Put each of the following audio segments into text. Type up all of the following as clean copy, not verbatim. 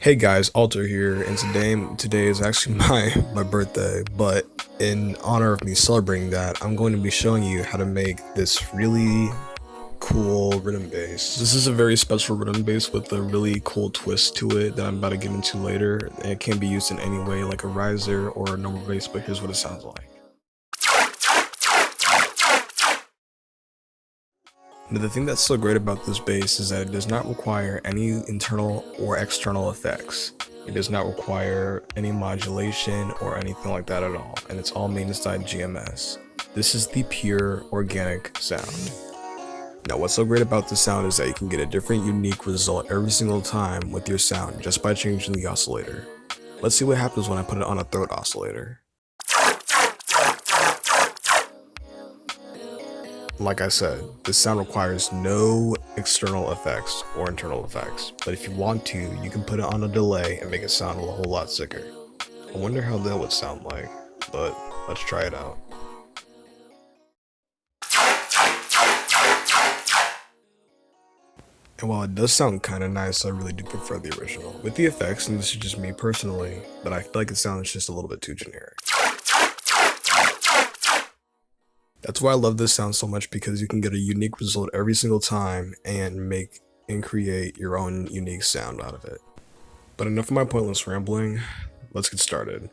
Hey guys, Alter here, and today is actually my birthday, but in honor of me celebrating that, I'm going to be showing you how to make this really cool rhythm bass. This is a very special rhythm bass with a really cool twist to it that I'm about to get into later, and it can be used in any way like a riser or a normal bass, but here's what it sounds like. Now, the thing that's so great about this bass is that it does not require any internal or external effects. It does not require any modulation or anything like that at all, and it's all made inside GMS. This is the pure organic sound. Now, what's so great about this sound is that you can get a different unique result every single time with your sound just by changing the oscillator. Let's see what happens when I put it on a throat oscillator. Like I said, this sound requires no external effects or internal effects, but if you want to, you can put it on a delay and make it sound a whole lot sicker. I wonder how that would sound like, but let's try it out. And while it does sound kinda nice, I really do prefer the original. With the effects, and this is just me personally, but I feel like it sounds just a little bit too generic. That's why I love this sound so much, because you can get a unique result every single time and make and create your own unique sound out of it. But enough of my pointless rambling, let's get started.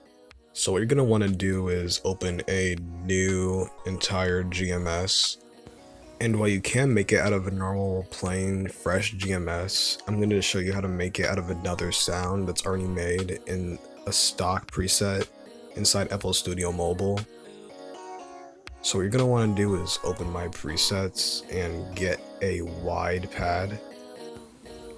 So what you're going to want to do is open a new entire GMS. And while you can make it out of a normal plain fresh GMS, I'm going to show you how to make it out of another sound that's already made in a stock preset inside FL Studio Mobile. So what you're going to want to do is open my presets and get a wide pad.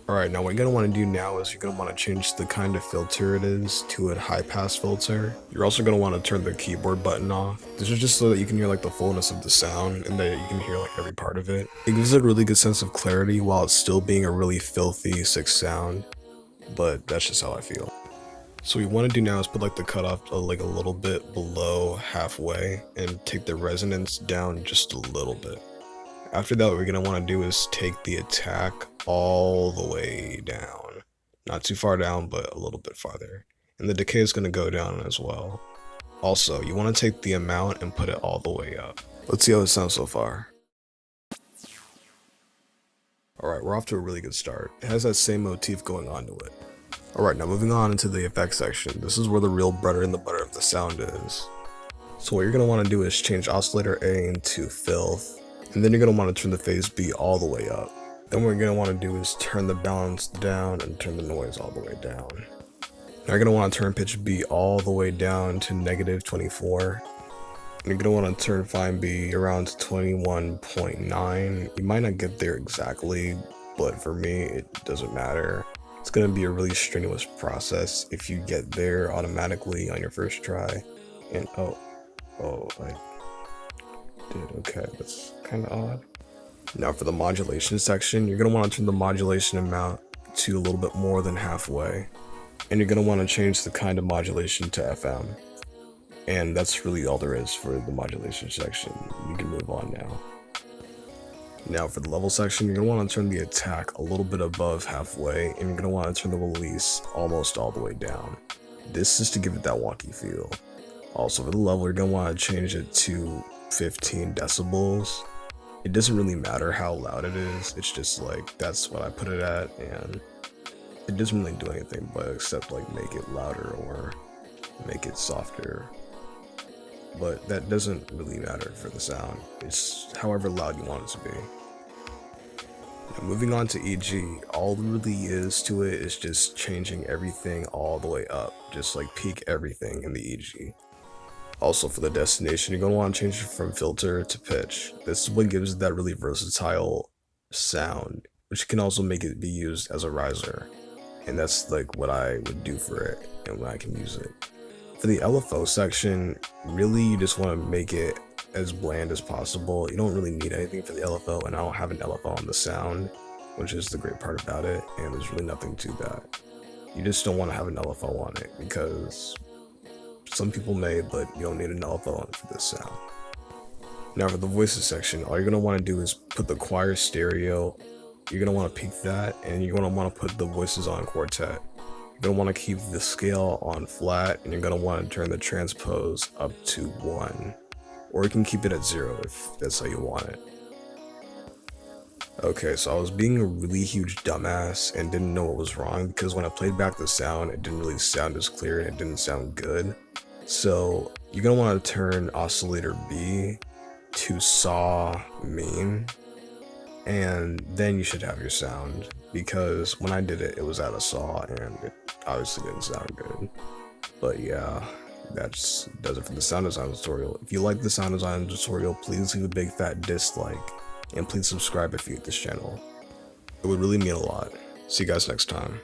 Alright, now what you're going to want to do now is you're going to want to change the kind of filter it is to a high pass filter. You're also going to want to turn the keyboard button off. This is just so that you can hear like the fullness of the sound and that you can hear like every part of it. It gives it a really good sense of clarity while it's still being a really filthy, sick sound, but that's just how I feel. So what you want to do now is put like the cutoff like a little bit below halfway and take the resonance down just a little bit. After that, what we're going to want to do is take the attack all the way down. Not too far down, but a little bit farther. And the decay is going to go down as well. Also, you want to take the amount and put it all the way up. Let's see how it sounds so far. Alright, we're off to a really good start. It has that same motif going on to it. Alright, now moving on into the effects section. This is where the real bread and the butter of the sound is. So what you're going to want to do is change oscillator A into filth, and then you're going to want to turn the phase B all the way up. Then what you're going to want to do is turn the balance down and turn the noise all the way down. Now you're going to want to turn pitch B all the way down to -24. And you're going to want to turn fine B around 21.9. You might not get there exactly, but for me it doesn't matter. It's going to be a really strenuous process if you get there automatically on your first try. And oh, I did, okay, that's kind of odd. Now for the modulation section, you're going to want to turn the modulation amount to a little bit more than halfway. And you're going to want to change the kind of modulation to FM. And that's really all there is for the modulation section. You can move on now. Now for the level section, you're going to want to turn the attack a little bit above halfway, and you're going to want to turn the release almost all the way down. This is to give it that wonky feel. Also for the level, you're going to want to change it to 15 decibels. It doesn't really matter how loud it is, it's just like that's what I put it at, and it doesn't really do anything but except like make it louder or make it softer. But that doesn't really matter for the sound. It's however loud you want it to be. Now moving on to EG, all there really is to it is just changing everything all the way up. Just like peak everything in the EG. Also for the destination, you're going to want to change it from filter to pitch. This is what gives it that really versatile sound, which can also make it be used as a riser. And that's like what I would do for it and when I can use it. For the LFO section, really you just want to make it as bland as possible. You don't really need anything for the LFO, and I don't have an LFO on the sound, which is the great part about it, and there's really nothing to that. You just don't want to have an LFO on it, because some people may, but you don't need an LFO on it for this sound. Now for the voices section, all you're going to want to do is put the choir stereo. You're going to want to peak that, and you're going to want to put the voices on quartet. You're gonna want to keep the scale on flat, and you're gonna want to turn the transpose up to 1. Or you can keep it at 0 if that's how you want it. Okay, so I was being a really huge dumbass and didn't know what was wrong, because when I played back the sound, it didn't really sound as clear and it didn't sound good. So you're gonna want to turn oscillator B to saw main, and then you should have your sound, because when I did it, it was at a saw and it obviously didn't sound good. But yeah, that does it for the sound design tutorial. If you like the sound design tutorial, please leave a big fat dislike, and please subscribe if you hate this channel. It would really mean a lot. See you guys next time.